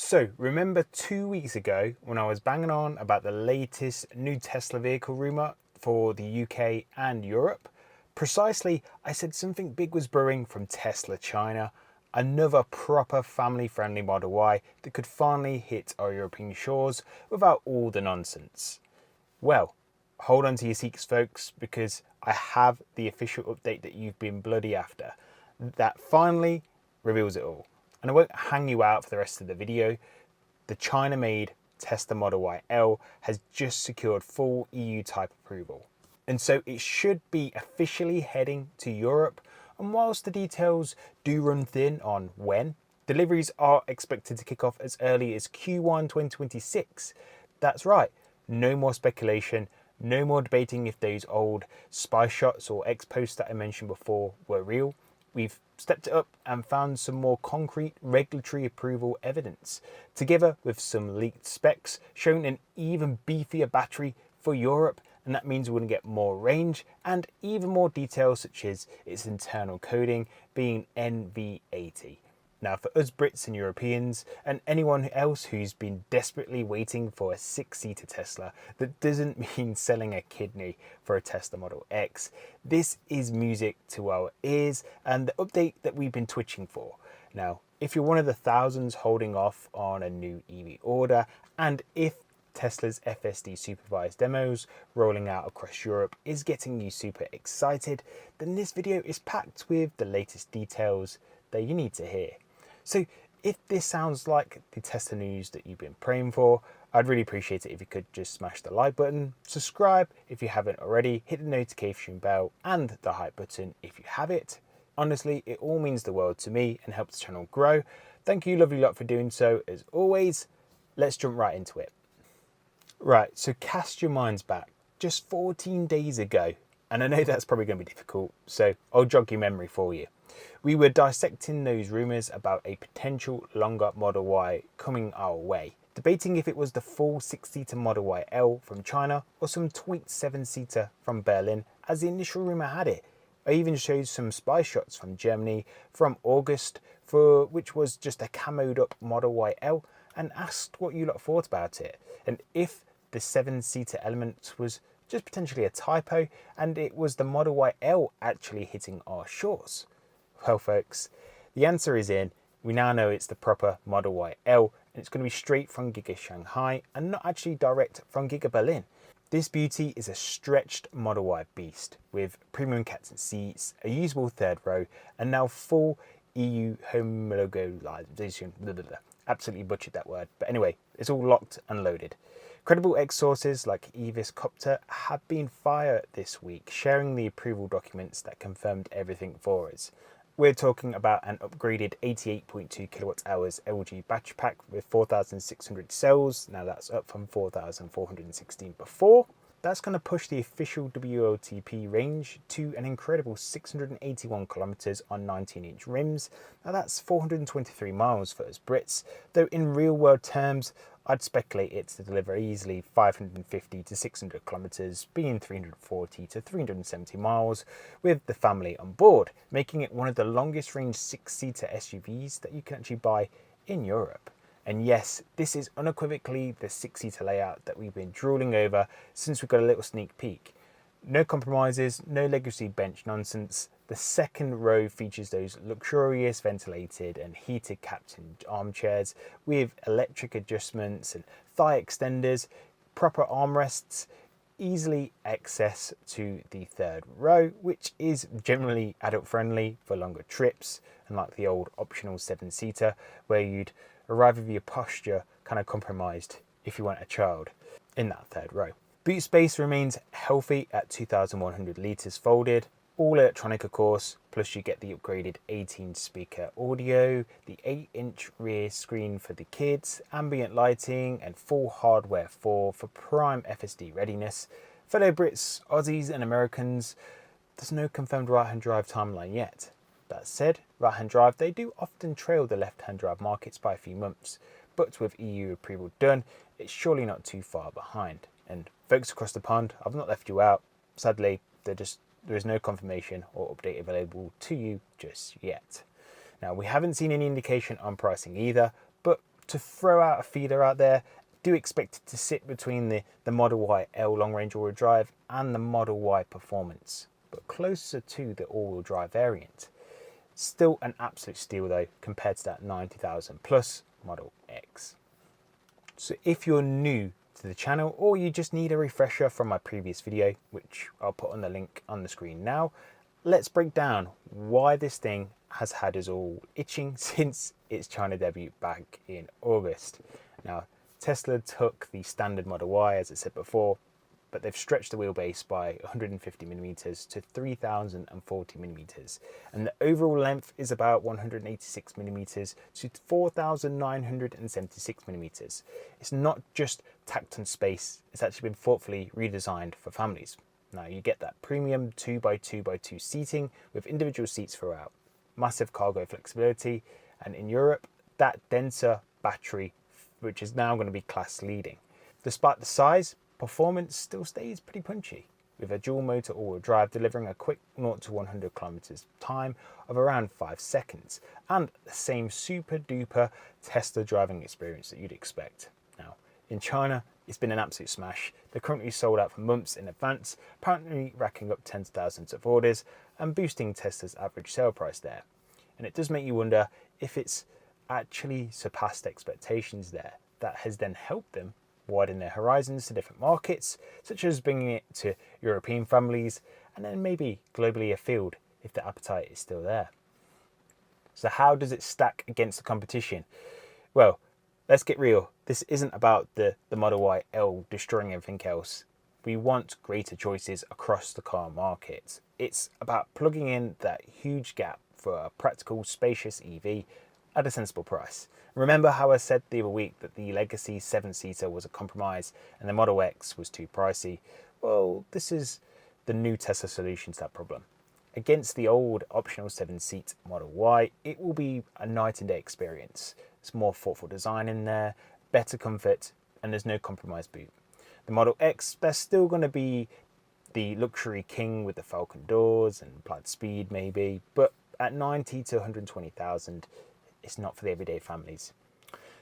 So, remember 2 weeks ago when I was banging on about the latest new Tesla vehicle rumour for the UK and Europe? Precisely, I said something big was brewing from Tesla China, another proper family-friendly Model Y that could finally hit our European shores without all the nonsense. Well, hold on to your seats, folks, because I have the official update that you've been bloody after. That finally reveals it all. And I won't hang you out for the rest of the video. The China-made Tesla Model Y L has just secured full EU type approval. And so it should be officially heading to Europe. And whilst the details do run thin on when, deliveries are expected to kick off as early as Q1 2026. That's right, no more speculation, no more debating if those old spy shots or ex-posts that I mentioned before were real. We've stepped it up and found some more concrete regulatory approval evidence, together with some leaked specs showing an even beefier battery for Europe, and that means we're going to get more range and even more details such as its internal coding being NV80. Now, for us Brits and Europeans, and anyone else who's been desperately waiting for a six-seater Tesla that doesn't mean selling a kidney for a Tesla Model X, this is music to our ears and the update that we've been twitching for. Now, if you're one of the thousands holding off on a new EV order, and if Tesla's FSD Supervised demos rolling out across Europe is getting you super excited, then this video is packed with the latest details that you need to hear. So if this sounds like the Tesla news that you've been praying for, I'd really appreciate it if you could just smash the like button, subscribe if you haven't already, hit the notification bell and the hype button if you have it. Honestly, it all means the world to me and helps the channel grow. Thank you lovely lot for doing so as always. Let's jump right into it. Right, so cast your minds back just 14 days ago, and I know that's probably going to be difficult, so I'll jog your memory for you. We were dissecting those rumours about a potential longer Model Y coming our way, debating if it was the full 6-seater Model Y L from China or some tweaked 7-seater from Berlin as the initial rumour had it. I even showed some spy shots from Germany from August, for which was just a camoed up Model Y L, and asked what you lot thought about it, and if the 7-seater element was just potentially a typo and it was the Model Y L actually hitting our shores. Well folks, the answer is in. We now know it's the proper Model Y L and it's going to be straight from Giga Shanghai and not actually direct from Giga Berlin. This beauty is a stretched Model Y beast with premium captain seats, a usable third row and now full EU homologation. Absolutely butchered that word, but anyway, it's all locked and loaded. Credible ex-sources like Evis Copter have been fired this week, sharing the approval documents that confirmed everything for us. We're talking about an upgraded 88.2 kWh LG battery pack with 4,600 cells. Now that's up from 4,416 before. That's going to push the official WLTP range to an incredible 681 kilometers on 19-inch rims. Now that's 423 miles for us Brits, though in real world terms, I'd speculate it to deliver easily 550 to 600 kilometers, being 340 to 370 miles with the family on board, making it one of the longest range 6-seater SUVs that you can actually buy in Europe. And yes, this is unequivocally the 6-seater layout that we've been drooling over since we got a little sneak peek. No compromises, no legacy bench nonsense. The second row features those luxurious ventilated and heated captain armchairs with electric adjustments and thigh extenders, proper armrests, easily access to the third row, which is generally adult friendly for longer trips, unlike the old optional 7-seater where you'd arrive with your posture kind of compromised if you weren't a child in that third row. Boot space remains healthy at 2,100 litres folded, all electronic of course, plus you get the upgraded 18-speaker audio, the 8-inch rear screen for the kids, ambient lighting and full hardware for prime FSD readiness. Fellow Brits, Aussies and Americans, there's no confirmed right-hand drive timeline yet. That said, right-hand drive, they do often trail the left-hand drive markets by a few months, but with EU approval done, it's surely not too far behind. And folks across the pond, I've not left you out. Sadly, there is no confirmation or update available to you just yet. Now, we haven't seen any indication on pricing either, but to throw out a feeder out there, do expect it to sit between the Model Y L long range all-wheel drive and the Model Y Performance, but closer to the all-wheel drive variant. Still an absolute steal though compared to that 90,000 plus Model X. So if you're new to the channel or you just need a refresher from my previous video, which I'll put on the link on the screen now, let's break down why this thing has had us all itching since its China debut back in August. Now, Tesla took the standard Model Y, as I said before, but they've stretched the wheelbase by 150mm to 3040mm, and the overall length is about 186mm to 4976mm. It's not just tacked on space, it's actually been thoughtfully redesigned for families. Now you get that premium 2x2x2 seating with individual seats throughout, massive cargo flexibility, and in Europe, that denser battery, which is now going to be class leading. Despite the size, performance still stays pretty punchy, with a dual motor all-wheel drive delivering a quick 0 to 100 kilometers time of around 5 seconds, and the same super duper Tesla driving experience that you'd expect. Now, in China, it's been an absolute smash. They're currently sold out for months in advance, apparently racking up tens of thousands of orders and boosting Tesla's average sale price there. And it does make you wonder if it's actually surpassed expectations there, that has then helped them widen their horizons to different markets, such as bringing it to European families and then maybe globally afield if the appetite is still there. So how does it stack against the competition? Well, let's get real. This isn't about the Model Y L destroying everything else. We want greater choices across the car market. It's about plugging in that huge gap for a practical, spacious EV at a sensible price. Remember how I said the other week that the legacy 7-seater was a compromise and the Model X was too pricey? Well, this is the new Tesla solution to that problem. Against the old optional 7-seat Model Y, it will be a night and day experience. It's more thoughtful design in there, better comfort, and there's no compromise boot. The Model X, they're still going to be the luxury king with the Falcon doors and implied speed maybe, but at 90 to 120,000, it's not for the everyday families.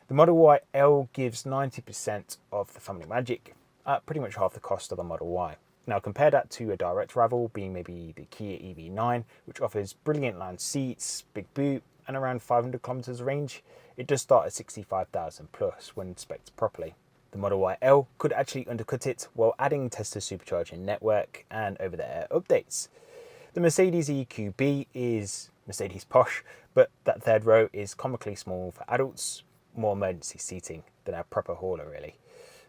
The Model Y L gives 90% of the family magic at pretty much half the cost of a Model Y. Now compare that to a direct rival being maybe the Kia EV9, which offers brilliant lounge seats, big boot, and around 500 kilometers range. It does start at 65,000 plus when spec'd properly. The Model Y L could actually undercut it while adding Tesla's supercharging network and over-the-air updates. The Mercedes EQB is Mercedes posh, but that third row is comically small for adults, more emergency seating than a proper hauler really.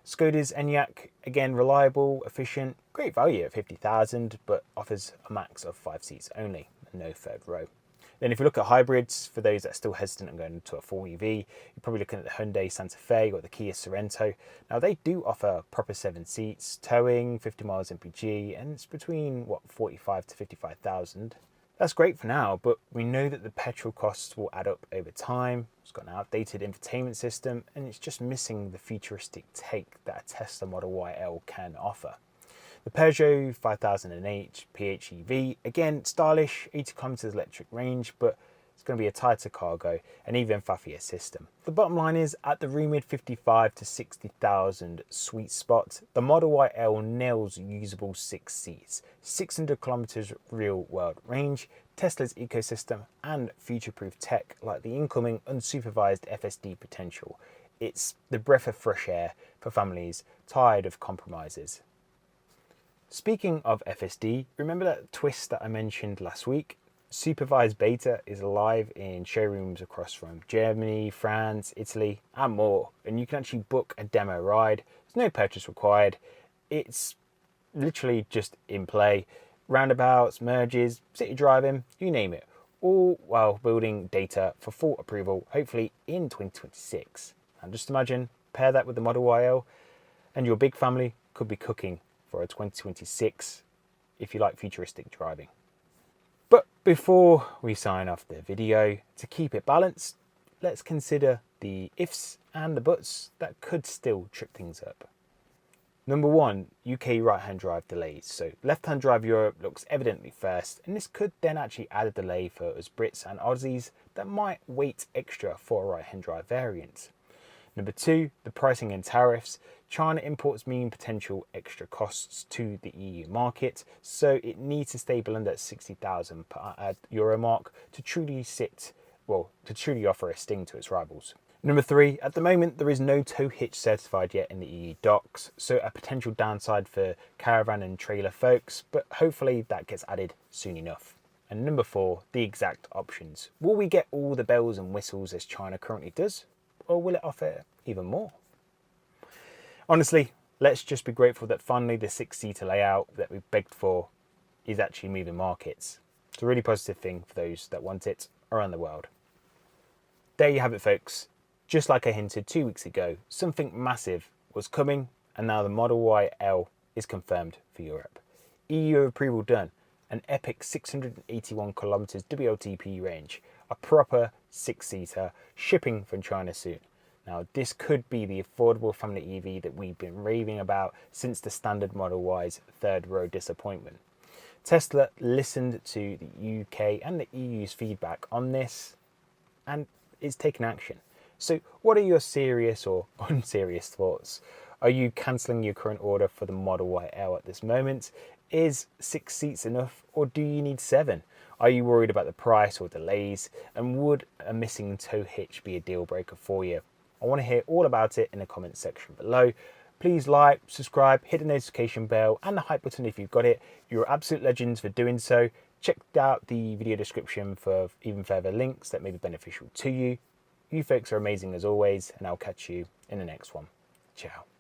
Skoda's Enyaq, again reliable, efficient, great value at 50,000, but offers a max of 5 seats only, no third row. Then if you look at hybrids, for those that are still hesitant on going to a full EV, you're probably looking at the Hyundai Santa Fe or the Kia Sorento. Now they do offer proper 7 seats, towing, 50 miles MPG, and it's between 45 to 55,000. That's great for now, but we know that the petrol costs will add up over time. It's got an outdated infotainment system, and it's just missing the futuristic take that a Tesla Model Y L can offer. The Peugeot 5008 PHEV, again stylish, 80 kilometers electric range, but it's going to be a tighter cargo and even fuffier system. The bottom line is, at the rumoured 55 to 60,000 sweet spot, the Model Y L nails usable 6 seats, 600 kilometers real world range, Tesla's ecosystem, and future-proof tech like the incoming unsupervised FSD potential. It's the breath of fresh air for families tired of compromises. Speaking of FSD, remember that twist that I mentioned last week? Supervised beta is live in showrooms across from Germany, France, Italy, and more. And you can actually book a demo ride. There's no purchase required. It's literally just in play. Roundabouts, merges, city driving, you name it. All while building data for full approval, hopefully in 2026. And just imagine, pair that with the Model Y L, and your big family could be cooking for a 2026 if you like futuristic driving. But before we sign off the video, to keep it balanced, let's consider the ifs and the buts that could still trip things up. Number 1, UK right-hand drive delays. So left-hand drive Europe looks evidently first, and this could then actually add a delay for us Brits and Aussies that might wait extra for a right-hand drive variant. Number 2, the pricing and tariffs. China imports mean potential extra costs to the EU market, so it needs to stay below that 60,000 euro mark to truly offer a sting to its rivals. Number 3, at the moment there is no tow hitch certified yet in the EU docks, so a potential downside for caravan and trailer folks, but hopefully that gets added soon enough. And number 4, the exact options. Will we get all the bells and whistles as China currently does, or will it offer even more? Honestly, let's just be grateful that finally the 6-seater layout that we've begged for is actually moving markets. It's a really positive thing for those that want it around the world. There you have it, folks. Just like I hinted 2 weeks ago, something massive was coming, and now the Model Y L is confirmed for Europe. EU approval done, an epic 681 kilometers WLTP range, a proper 6-seater, shipping from China soon. Now this could be the affordable family EV that we've been raving about since the standard Model Y's third row disappointment. Tesla listened to the UK and the EU's feedback on this and is taking action. So what are your serious or unserious thoughts? Are you cancelling your current order for the Model Y L at this moment? Is 6 seats enough, or do you need 7? Are you worried about the price or delays? And would a missing tow hitch be a deal breaker for you? I want to hear all about it in the comments section below. Please like, subscribe, hit the notification bell and the hype button if you've got it. You're absolute legends for doing so. Check out the video description for even further links that may be beneficial to you. You folks are amazing as always, and I'll catch you in the next one. Ciao.